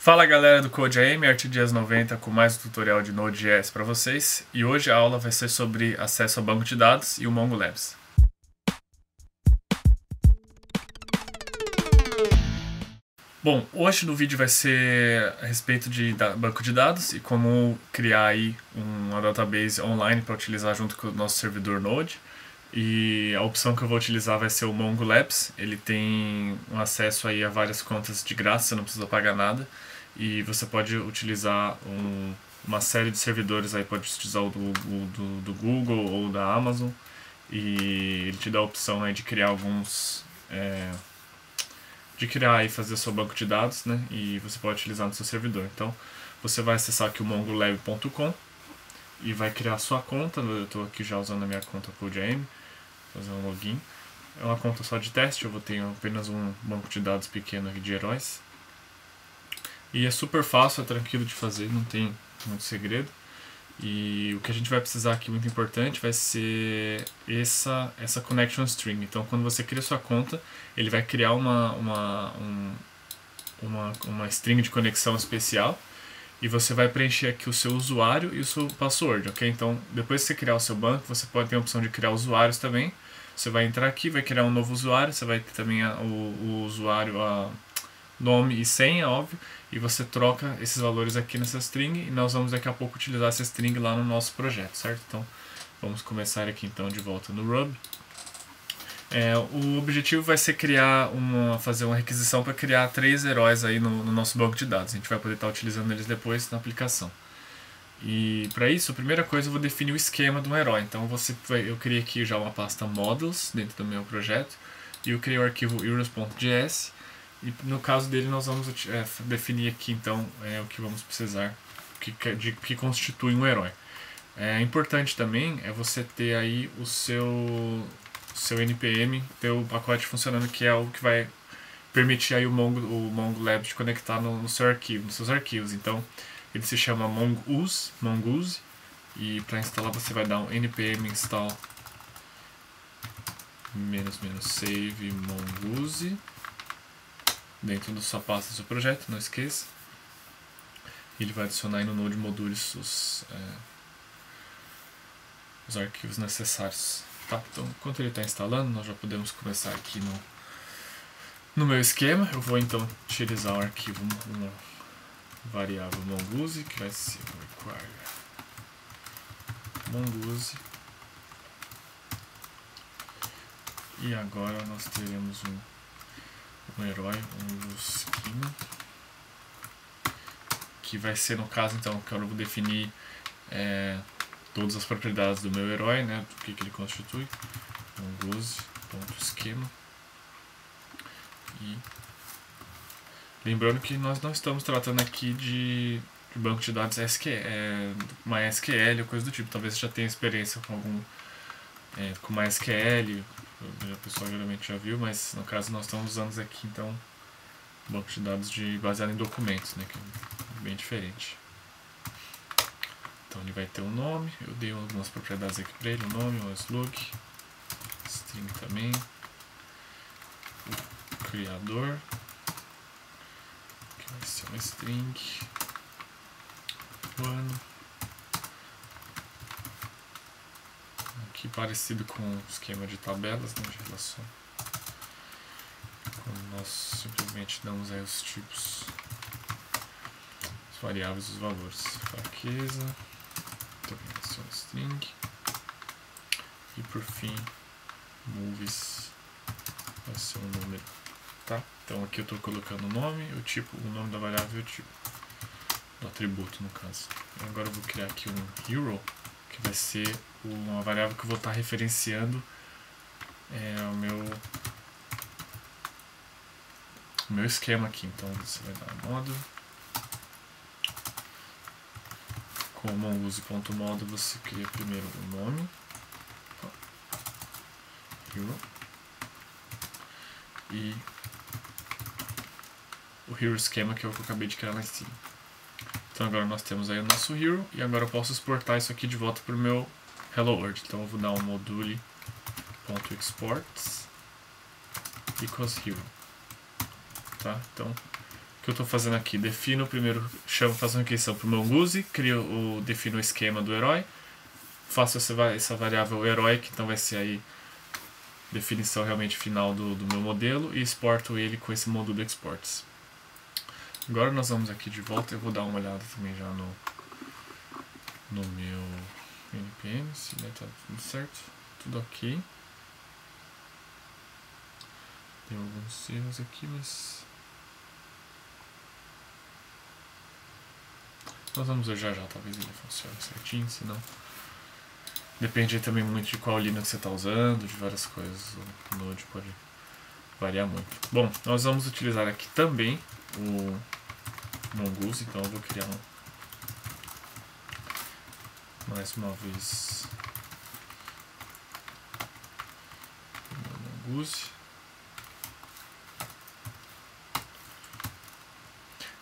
Fala galera do CodeAM, ArcGIS 90 com mais um tutorial de Node.js para vocês, e hoje a aula vai ser sobre acesso ao banco de dados e o Mongo Labs. Bom, hoje no vídeo vai ser a respeito de banco de dados e como criar aí uma database online para utilizar junto com o nosso servidor Node. E a opção que eu vou utilizar vai ser o Mongo Labs. Ele tem um acesso aí a várias contas de graça, você não precisa pagar nada. E você pode utilizar uma série de servidores aí, pode utilizar o do Google ou da Amazon. E ele te dá a opção aí de criar e fazer seu banco de dados, né? E você pode utilizar no seu servidor. Então, você vai acessar aqui o mongolab.com e vai criar a sua conta. Eu estou aqui já usando a minha conta CodeAM, fazer um login. É uma conta só de teste, eu vou ter apenas um banco de dados pequeno aqui de heróis. E é super fácil, é tranquilo de fazer, não tem muito segredo. E o que a gente vai precisar aqui, muito importante, vai ser essa connection string. Então, quando você cria sua conta, ele vai criar uma string de conexão especial. E você vai preencher aqui o seu usuário e o seu password, ok? Então, depois que você criar o seu banco, você pode ter a opção de criar usuários também. Você vai entrar aqui, vai criar um novo usuário, você vai ter também o usuário, nome e senha, óbvio, e você troca esses valores aqui nessa string, e nós vamos daqui a pouco utilizar essa string lá no nosso projeto, certo? Então, vamos começar aqui então de volta no Ruby. O objetivo vai ser fazer uma requisição para criar 3 heróis aí no nosso banco de dados. A gente vai poder estar utilizando eles depois na aplicação. E para isso, a primeira coisa eu vou definir o esquema de um herói. Então eu criei aqui já uma pasta models dentro do meu projeto, e eu criei o arquivo heroes.js. E no caso dele nós vamos definir aqui então o que vamos precisar, que constitui um herói. É importante também você ter aí o seu npm, ter o pacote funcionando, que é o que vai permitir aí o Mongo Labs de conectar no seu arquivo, nos seus arquivos. Então ele se chama mongoose, e para instalar você vai dar um npm install --save mongoose dentro da sua pasta do seu projeto, não esqueça. Ele vai adicionar aí no Node Modules os arquivos necessários. Tá, então, enquanto ele está instalando, nós já podemos começar aqui no meu esquema. Eu vou então utilizar o arquivo, uma variável mongoose, que vai ser require mongoose. E agora nós teremos um herói, um schema, que vai ser, no caso então, que eu vou definir todas as propriedades do meu herói, né, do que ele constitui. Mongoose.schema. E lembrando que nós não estamos tratando aqui de banco de dados MySQL ou coisa do tipo. Talvez você já tenha experiência com MySQL, a pessoa geralmente já viu, mas no caso nós estamos usando aqui então banco de dados baseado em documentos, né, que é bem diferente. Então ele vai ter um nome, eu dei algumas propriedades aqui para ele, o nome, o slug, string também, o criador, que vai ser uma string, o ano, aqui parecido com o esquema de tabelas, né, de relação, quando nós simplesmente damos aí os tipos, as variáveis, os valores, fraqueza, também vai ser uma string, e por fim movies vai ser um número, tá? Então aqui eu estou colocando o nome, o tipo, o nome da variável e o tipo do atributo, no caso. Agora eu vou criar aqui um hero, que vai ser uma variável que eu vou estar referenciando o meu esquema aqui. Então você vai dar modo, com o mongoose.modo você cria primeiro o nome, hero, e o hero schema, que é o que eu acabei de criar lá em cima. Então agora nós temos aí o nosso hero, e agora eu posso exportar isso aqui de volta para o meu Hello World. Então eu vou dar um module.exports equals hero. Tá? Então que eu estou fazendo aqui? Defino primeiro, faço uma requisição para o Mongoose, defino o esquema do herói, faço essa variável herói, que então vai ser aí definição realmente final do meu modelo, e exporto ele com esse módulo exports. Agora nós vamos aqui de volta, eu vou dar uma olhada também já no meu npm, se está tudo certo, tudo ok. Tem alguns erros aqui, mas nós vamos ver já, talvez ele funcione certinho, senão depende também muito de qual Linux você está usando, de várias coisas, o Node pode variar muito. Bom, nós vamos utilizar aqui também o Mongoose, então eu vou criar mais uma vez o Mongoose.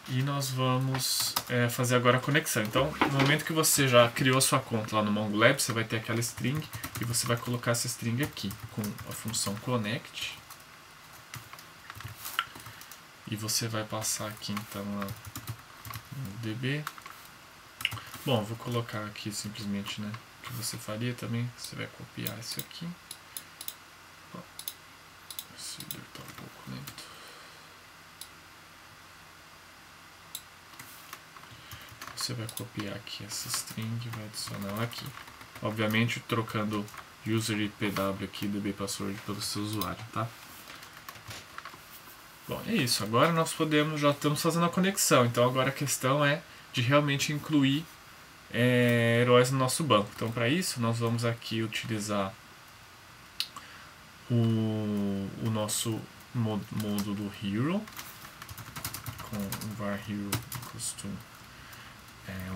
E nós vamos fazer agora a conexão. Então, no momento que você já criou a sua conta lá no MongoLab, você vai ter aquela string e você vai colocar essa string aqui com a função connect. E você vai passar aqui então no DB. Bom, eu vou colocar aqui simplesmente, né, o que você faria também. Você vai copiar isso aqui. Esse servidor está um pouco lento. Você vai copiar aqui essa string e vai adicionar aqui. Obviamente trocando user e pw aqui, db password pelo seu usuário, tá? Bom, é isso. Agora nós já estamos fazendo a conexão. Então agora a questão é de realmente incluir heróis no nosso banco. Então para isso nós vamos aqui utilizar o nosso módulo hero com o var hero equals to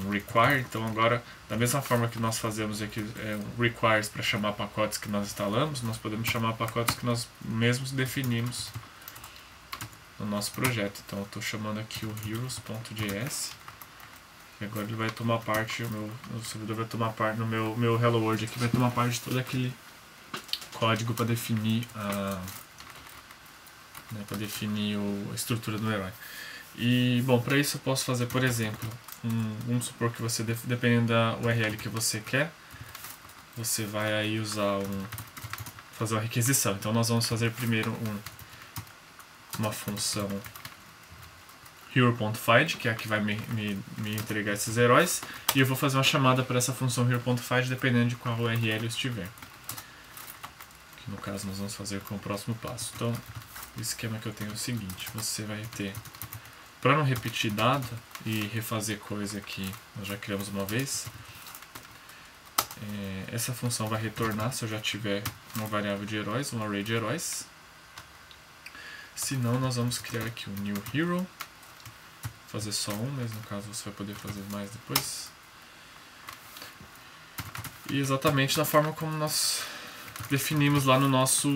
um require. Então agora, da mesma forma que nós fazemos aqui um requires para chamar pacotes que nós instalamos, nós podemos chamar pacotes que nós mesmos definimos no nosso projeto. Então eu estou chamando aqui o heroes.js e agora ele vai tomar parte, o meu servidor vai tomar parte, no meu Hello World aqui vai tomar parte de todo aquele código para definir a estrutura do herói. E bom, para isso eu posso fazer, por exemplo, vamos supor que você, dependendo da URL que você quer, você vai aí fazer uma requisição. Então nós vamos fazer primeiro uma função hero.find, que é a que vai me entregar esses heróis, e eu vou fazer uma chamada para essa função hero.find dependendo de qual URL eu estiver. Que no caso nós vamos fazer com o próximo passo. Então o esquema que eu tenho é o seguinte: você vai ter, para não repetir dado e refazer coisa que nós já criamos uma vez, essa função vai retornar se eu já tiver uma variável de heróis, um array de heróis. Se não, nós vamos criar aqui um new hero, fazer só um, mas no caso você vai poder fazer mais depois. E exatamente da forma como nós definimos lá no nosso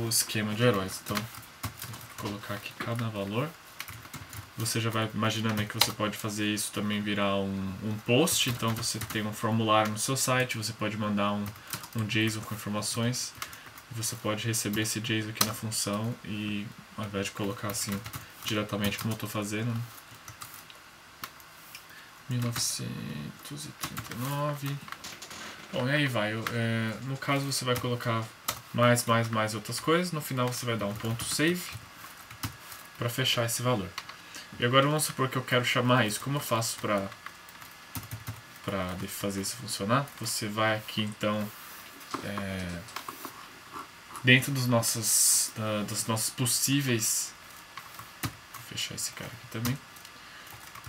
esquema de heróis. Então, vou colocar aqui cada valor. Você já vai imaginando aí que você pode fazer isso também virar um post. Então você tem um formulário no seu site, você pode mandar um JSON com informações. Você pode receber esse JSON aqui na função e, ao invés de colocar assim diretamente como eu estou fazendo, 1939. Bom, e aí vai. No caso você vai colocar mais outras coisas. No final você vai dar um ponto save para fechar esse valor. E agora vamos supor que eu quero chamar isso. Como eu faço para fazer isso funcionar? Você vai aqui então dentro dos nossos possíveis. Vou fechar esse cara aqui também.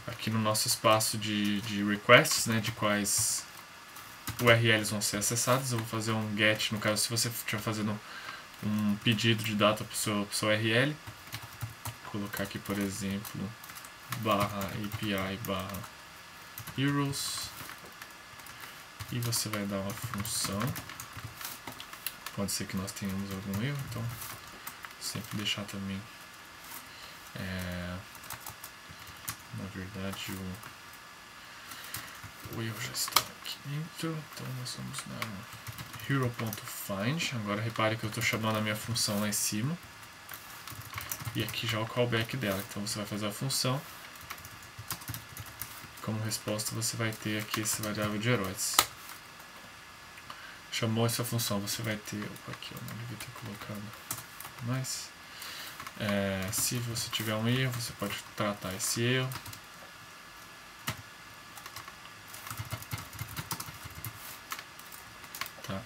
Aqui no nosso espaço de requests, né, de quais URLs vão ser acessadas, eu vou fazer um get. No caso, se você estiver fazendo um pedido de data para o seu URL, vou colocar aqui, por exemplo, /API/heroes, e você vai dar uma função. Pode ser que nós tenhamos algum erro, então sempre deixar também na verdade o erro já está aqui dentro, então nós vamos dar um hero.find. Agora repare que eu estou chamando a minha função lá em cima. E aqui já é o callback dela. Então você vai fazer a função. Como resposta você vai ter aqui esse variável de heróis. Chamou essa função, você vai ter... Opa, aqui eu não devia ter colocado mais. Se você tiver um erro, você pode tratar esse erro. Tá.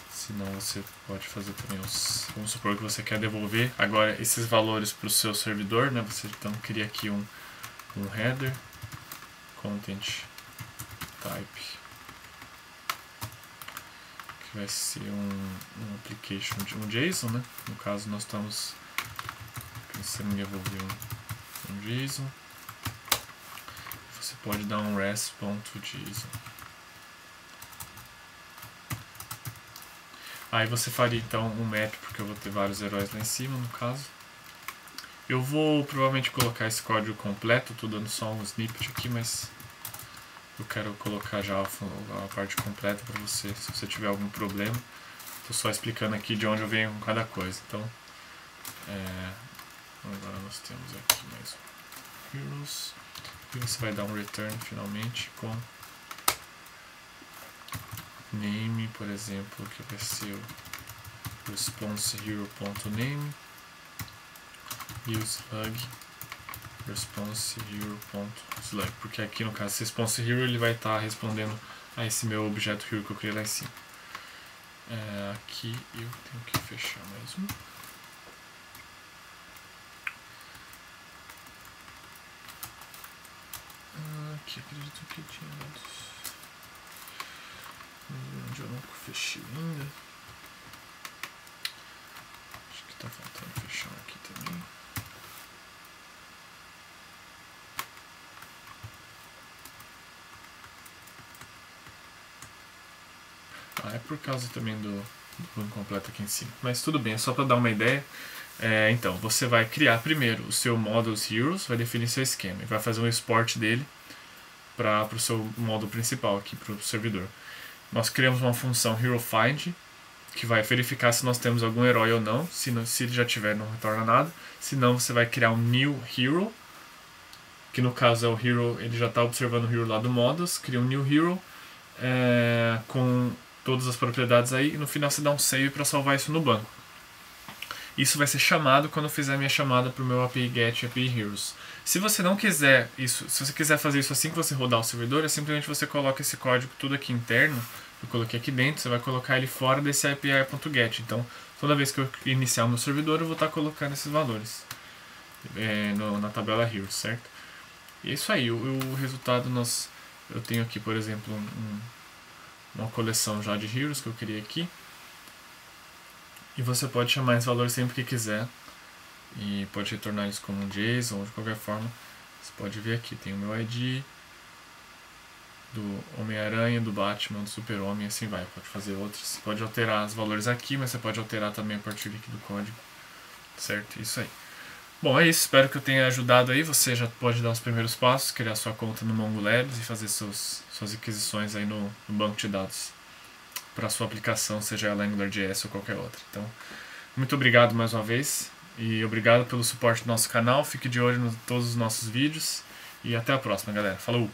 Senão você pode fazer também os... Vamos supor que você quer devolver agora esses valores para o seu servidor, né? Você então cria aqui um header, content type, que vai ser um application, um JSON, né? No caso nós estamos pensando em devolver um JSON. Você pode dar um res.json. Aí você faria então um map, porque eu vou ter vários heróis lá em cima, no caso. Eu vou provavelmente colocar esse código completo, estou dando só um snippet aqui, mas eu quero colocar já a parte completa para você, se você tiver algum problema. Estou só explicando aqui de onde eu venho com cada coisa. Então, agora nós temos aqui mais um heroes, e você vai dar um return finalmente com name, por exemplo, que vai ser o response hero.name e o slug response hero.slug, porque aqui no caso esse response hero ele vai estar respondendo a esse meu objeto hero que eu criei lá em cima. Aqui eu tenho que fechar mais um. Aqui acredito que tinha dados onde eu não fechei ainda. Acho que está faltando fechar aqui também. É por causa também do banco completo aqui em cima. Mas tudo bem, é só para dar uma ideia. Então, você vai criar primeiro o seu Models Heroes, vai definir seu esquema e vai fazer um export dele para o seu módulo principal aqui, para o servidor. Nós criamos uma função HeroFind, que vai verificar se nós temos algum herói ou não. Se ele já tiver, não retorna nada. Se não, você vai criar um New Hero, que no caso é o Hero, ele já está observando o Hero lá do Models, cria um New Hero com todas as propriedades aí, e no final você dá um save para salvar isso no banco. Isso vai ser chamado quando eu fizer a minha chamada para o meu API GET e API Heroes. Se você não quiser isso, se você quiser fazer isso assim que você rodar o servidor, é simplesmente você coloca esse código tudo aqui interno, eu coloquei aqui dentro, você vai colocar ele fora desse API.get. Então, toda vez que eu iniciar o meu servidor, eu vou estar colocando esses valores na tabela Heroes, certo? E é isso aí, o resultado eu tenho aqui, por exemplo, uma coleção já de Heroes que eu criei aqui. E você pode chamar esse valor sempre que quiser. E pode retornar isso como um JSON ou de qualquer forma. Você pode ver aqui, tem o meu ID do Homem-Aranha, do Batman, do Super-Homem, assim vai. Pode fazer outros. Você pode alterar os valores aqui, mas você pode alterar também a partir aqui do código. Certo? Isso aí. Bom, é isso. Espero que eu tenha ajudado aí. Você já pode dar os primeiros passos, criar sua conta no MongoLabs e fazer suas aquisições aí no banco de dados para sua aplicação, seja ela AngularJS ou qualquer outra. Então, muito obrigado mais uma vez e obrigado pelo suporte do nosso canal. Fique de olho em todos os nossos vídeos e até a próxima, galera. Falou!